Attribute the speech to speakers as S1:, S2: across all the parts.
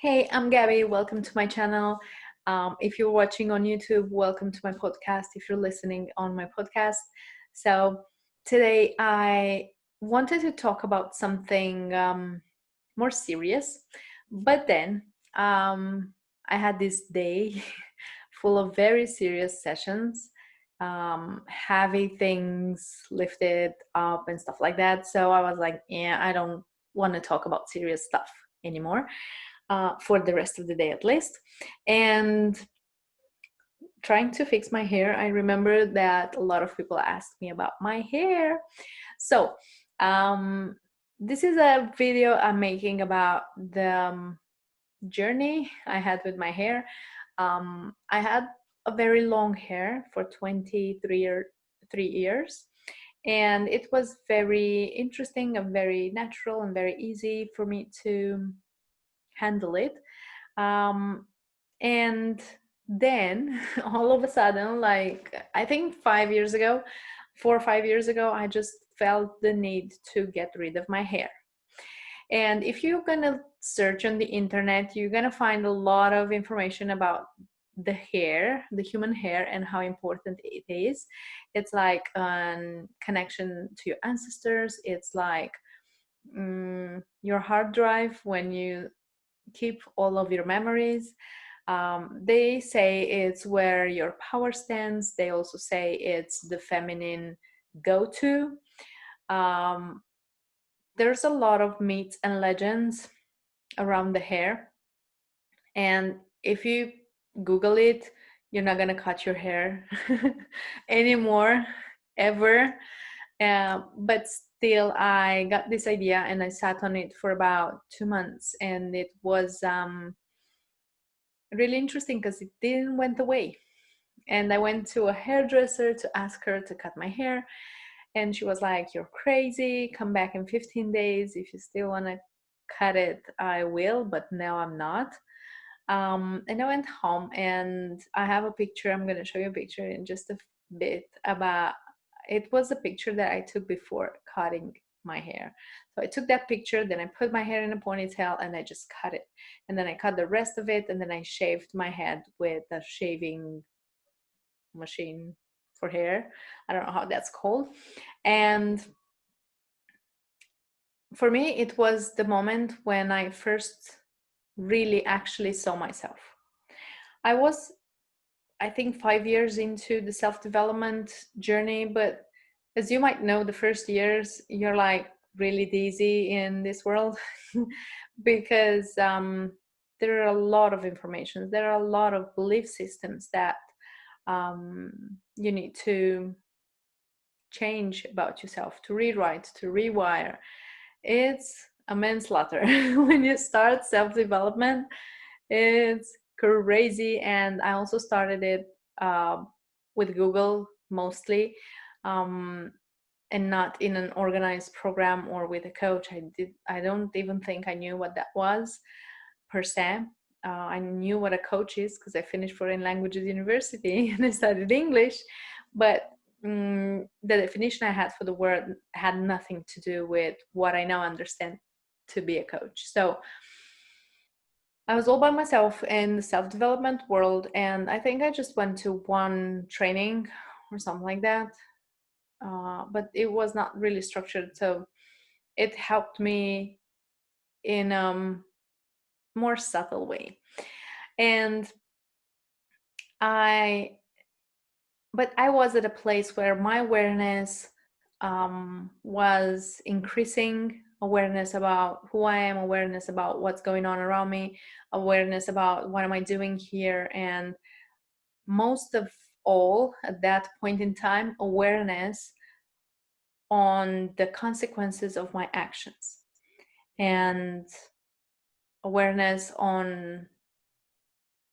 S1: Hey, I'm Gabby. Welcome to my channel. If you're watching on YouTube, welcome to my podcast. If you're listening on my podcast, so today I wanted to talk about something more serious, but then I had this day full of very serious sessions, heavy things lifted up and stuff like that. So I was like, yeah, I don't want to talk about serious stuff anymore for the rest of the day at least. And trying to fix my hair, I remember that a lot of people asked me about my hair. So this is a video I'm making about the journey I had with my hair. I had a very long hair for 3 years, and it was very interesting and very natural and very easy for me to handle it. um, and then all of a sudden, like I think 5 years ago, 4 or 5 years ago, I just felt the need to get rid of my hair. And if you're gonna search on the internet, you're gonna find a lot of information about the hair, the human hair, and how important it is. It's like a connection to your ancestors. It's like your hard drive when you keep all of your memories. They say it's where your power stands. They also say it's the feminine go to. Um, there's a lot of myths and legends around the hair. And if you Google it, you're not going to cut your hair anymore, ever. But still, I got this idea and I sat on it for about 2 months. And it was really interesting because it didn't went away. And I went to a hairdresser to ask her to cut my hair, and she was like, "You're crazy, come back in 15 days. If you still want to cut it, I will, but now I'm not." And I went home, and I have a picture. I'm going to show you a picture in just a bit. About it was a picture that I took before cutting my hair. So I took that picture, then I put my hair in a ponytail and I just cut it. And then I cut the rest of it, and then I shaved my head with a shaving machine for hair. I don't know how that's called. And for me, it was the moment when I first really actually saw myself. I was, I think, 5 years into the self-development journey, but as you might know, the first years you're like really dizzy in this world because there are a lot of information, there are a lot of belief systems that you need to change about yourself, to rewrite, to rewire. It's a manslaughter. When you start self-development, it's crazy. And I also started it with Google mostly, um, and not in an organized program or with a coach. I don't even think I knew what that was per se. I knew what a coach is because I finished foreign languages university and I studied English, but the definition I had for the word had nothing to do with what I now understand to be a coach. So I was all by myself in the self-development world, and I think I just went to one training or something like that, but it was not really structured. So it helped me in a more subtle way. And I but I was at a place where my awareness was increasing, awareness about who I am, awareness about what's going on around me, awareness about what am I doing here, and most of all, at that point in time, awareness on the consequences of my actions, and awareness on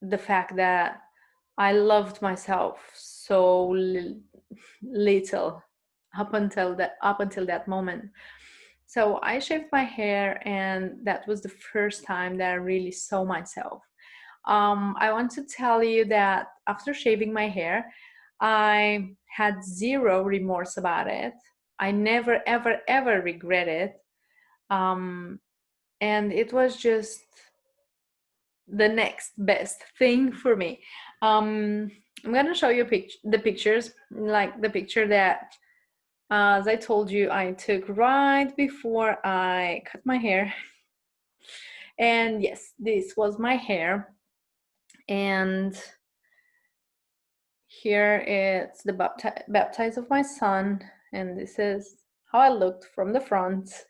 S1: the fact that I loved myself so little up until that moment. So I shaved my hair, and that was the first time that I really saw myself. I want to tell you that after shaving my hair, I had zero remorse about it. I never, ever, ever regret it. And it was just the next best thing for me. I'm gonna show you the pictures, like the picture that, as I told you, I took right before I cut my hair. And yes, this was my hair. And here it's the baptize of my son. And this is how I looked from the front.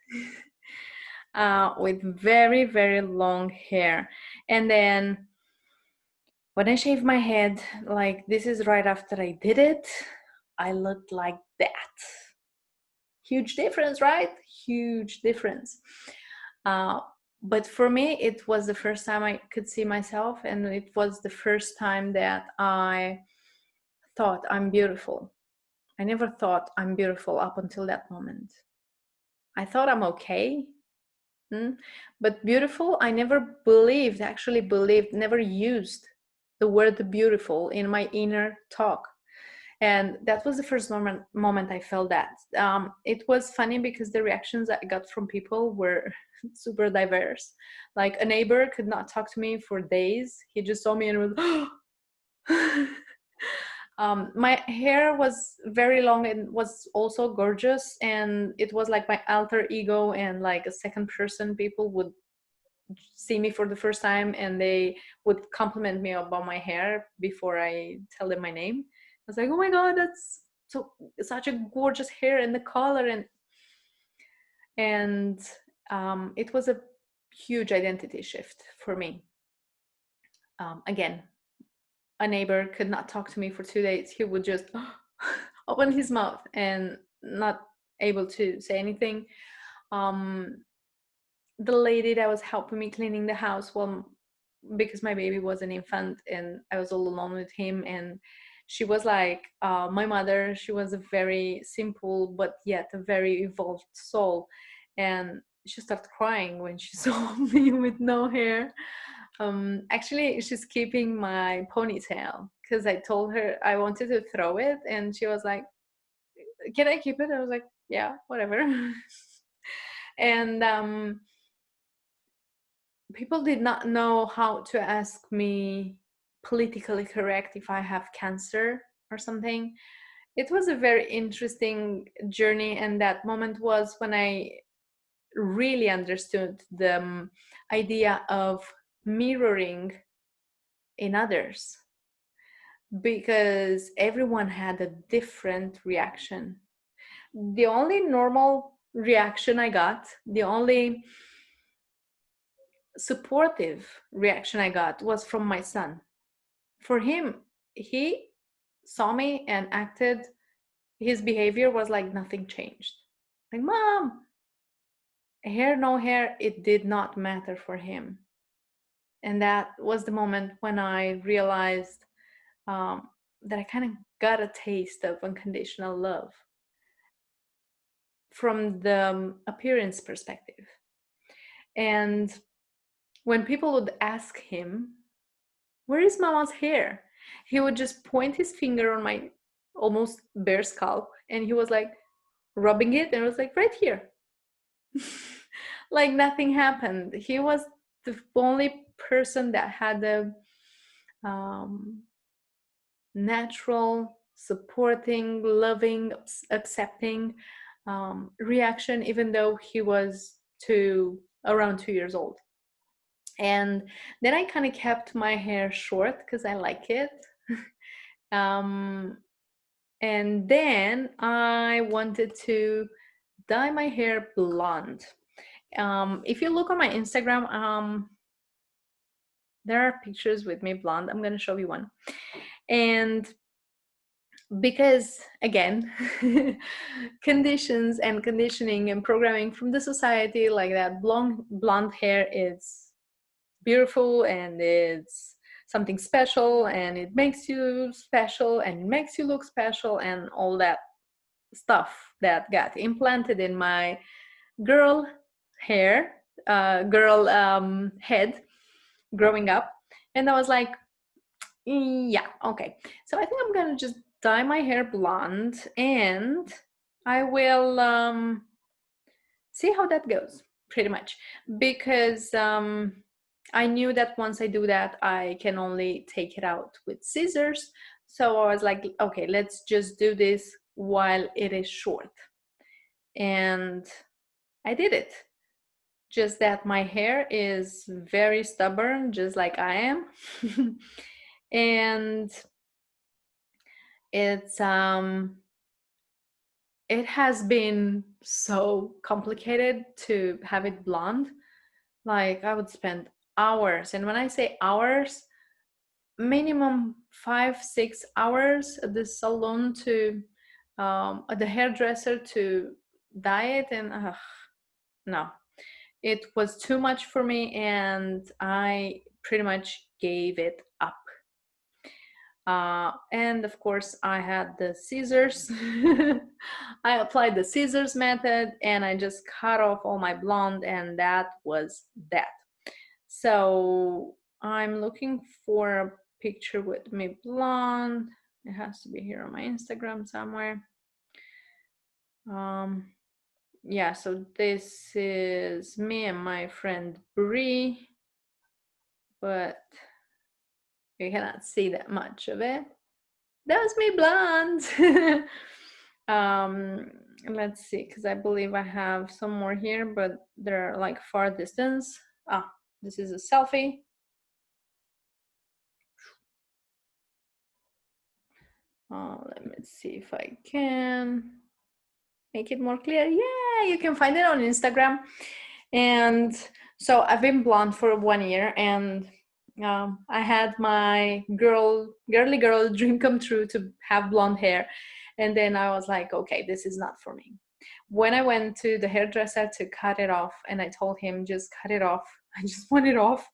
S1: With very, very long hair. And then when I shaved my head, like this is right after I did it, I looked like that. Huge difference, right? Huge difference. But for me, it was the first time I could see myself, and it was the first time that I thought I'm beautiful. I never thought I'm beautiful up until that moment. I thought I'm okay. But beautiful, I never actually believed, never used the word beautiful in my inner talk. And that was the first moment I felt that. It was funny because the reactions I got from people were super diverse. Like a neighbor could not talk to me for days. He just saw me and was, my hair was very long and was also gorgeous. And it was like my alter ego and like a second person. People would see me for the first time and they would compliment me about my hair before I tell them my name. I was like, oh my god, that's such a gorgeous hair and the color. And it was a huge identity shift for me. Again, a neighbor could not talk to me for 2 days. He would just open his mouth and not able to say anything. The lady that was helping me cleaning the house, well, because my baby was an infant and I was all alone with him, and she was like my mother. She was a very simple but yet a very evolved soul, and she started crying when she saw me with no hair. Actually, she's keeping my ponytail because I told her I wanted to throw it, and she was like, can I keep it? I was like, yeah, whatever. And people did not know how to ask me politically correct if I have cancer or something. It was a very interesting journey, and that moment was when I really understood the idea of mirroring in others, because everyone had a different reaction. The only normal reaction I got, the only supportive reaction I got was from my son. For him, he saw me and acted, his behavior was like nothing changed. Like, mom, hair, no hair, it did not matter for him. And that was the moment when I realized that I kind of got a taste of unconditional love from the appearance perspective. And when people would ask him, where is mama's hair? He would just point his finger on my almost bare scalp and he was like rubbing it and it was like right here. Like nothing happened. He was the only person that had a natural, supporting, loving, accepting reaction, even though he was around 2 years old. And then I kind of kept my hair short because I like it. And then I wanted to dye my hair blonde. If you look on my Instagram, there are pictures with me blonde. I'm going to show you one. And because again, conditions and conditioning and programming from the society, like that blonde hair is beautiful and it's something special and it makes you special and it makes you look special and all that stuff that got implanted in my girl hair, girl head growing up. And I was like, yeah, okay. So I think I'm gonna just dye my hair blonde and I will see how that goes, pretty much. Because I knew that once I do that, I can only take it out with scissors. So I was like, okay, let's just do this while it is short. And I did it. Just that my hair is very stubborn, just like I am. And it's it has been so complicated to have it blonde. Like I would spend hours, and when I say hours, minimum 5-6 hours at the salon to at the hairdresser to dye it, and no, it was too much for me, and I pretty much gave it up. And of course, I had the scissors. I applied the scissors method, and I just cut off all my blonde, and that was that. So I'm looking for a picture with me blonde. It has to be here on my Instagram somewhere. Yeah, so this is me and my friend Brie, but you cannot see that much of it. That was me blonde. Let's see, because I believe I have some more here, but they're like far distance. This is a selfie. Let me see if I can make it more clear. Yeah, you can find it on Instagram. And so I've been blonde for 1 year, and I had my girly girl dream come true to have blonde hair. And then I was like, okay, this is not for me. When I went to the hairdresser to cut it off, and I told him, just cut it off, I just want it off.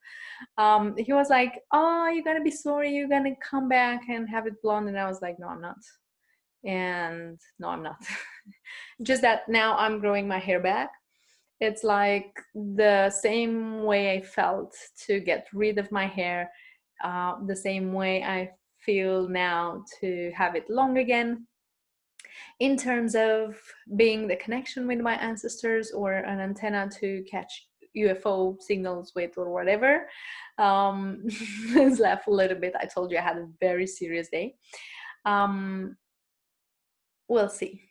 S1: He was like, oh, you're gonna be sorry, you're gonna come back and have it blonde. And I was like, no, I'm not. And no, I'm not. Just that now I'm growing my hair back. It's like the same way I felt to get rid of my hair, the same way I feel now to have it long again, in terms of being the connection with my ancestors, or an antenna to catch UFO signals with, or whatever. Let's laugh a little bit. I told you I had a very serious day. We'll see.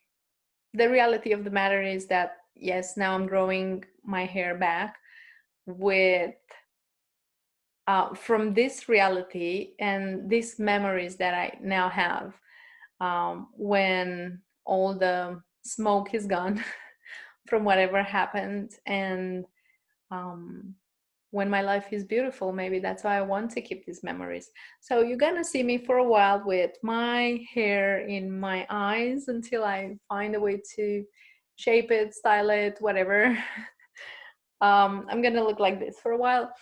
S1: The reality of the matter is that, yes, now I'm growing my hair back with from this reality and these memories that I now have, when all the smoke is gone from whatever happened, and um, when my life is beautiful. Maybe that's why I want to keep these memories. So you're gonna see me for a while with my hair in my eyes until I find a way to shape it, style it, whatever. I'm gonna look like this for a while,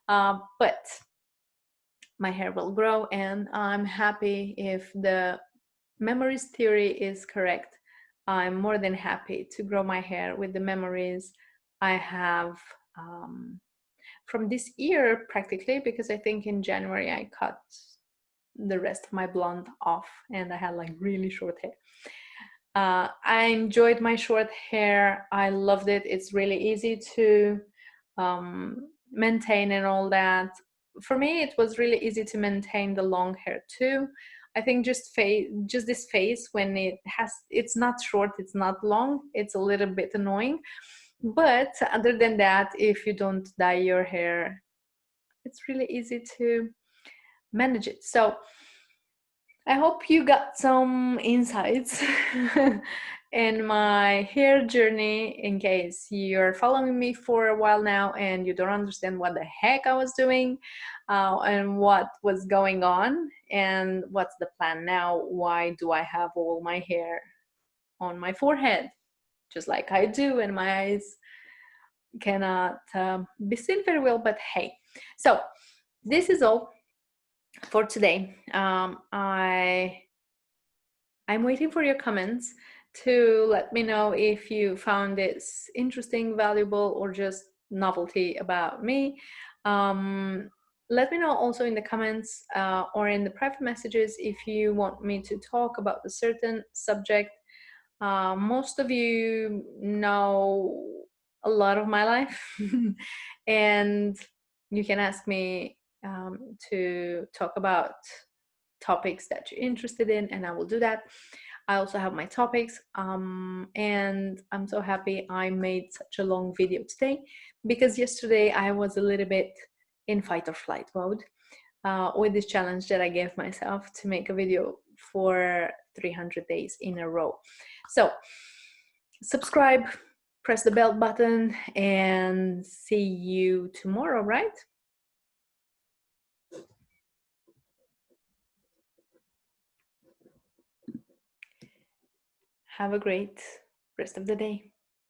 S1: but my hair will grow, and I'm happy if the memories theory is correct. I'm more than happy to grow my hair with the memories I have from this year, practically, because I think in January I cut the rest of my blonde off, and I had like really short hair. I enjoyed my short hair. I loved it. It's really easy to maintain and all that. For me, it was really easy to maintain the long hair too. I think just this phase when it's not short, it's not long, it's a little bit annoying. But other than that, if you don't dye your hair, it's really easy to manage it. So I hope you got some insights in my hair journey, in case you're following me for a while now and you don't understand what the heck I was doing, and what was going on, and what's the plan now. Why do I have all my hair on my forehead, just like I do, and my eyes cannot be seen very well, but hey. So this is all for today. I'm waiting for your comments to let me know if you found this interesting, valuable, or just novelty about me. Let me know also in the comments, or in the private messages, if you want me to talk about a certain subject. Most of you know a lot of my life, and You can ask me to talk about topics that you're interested in, and I will do that. I also have my topics, and I'm so happy I made such a long video today, because yesterday I was a little bit in fight or flight mode with this challenge that I gave myself to make a video for 300 days in a row. So subscribe, press the bell button, and see you tomorrow, right? Have a great rest of the day.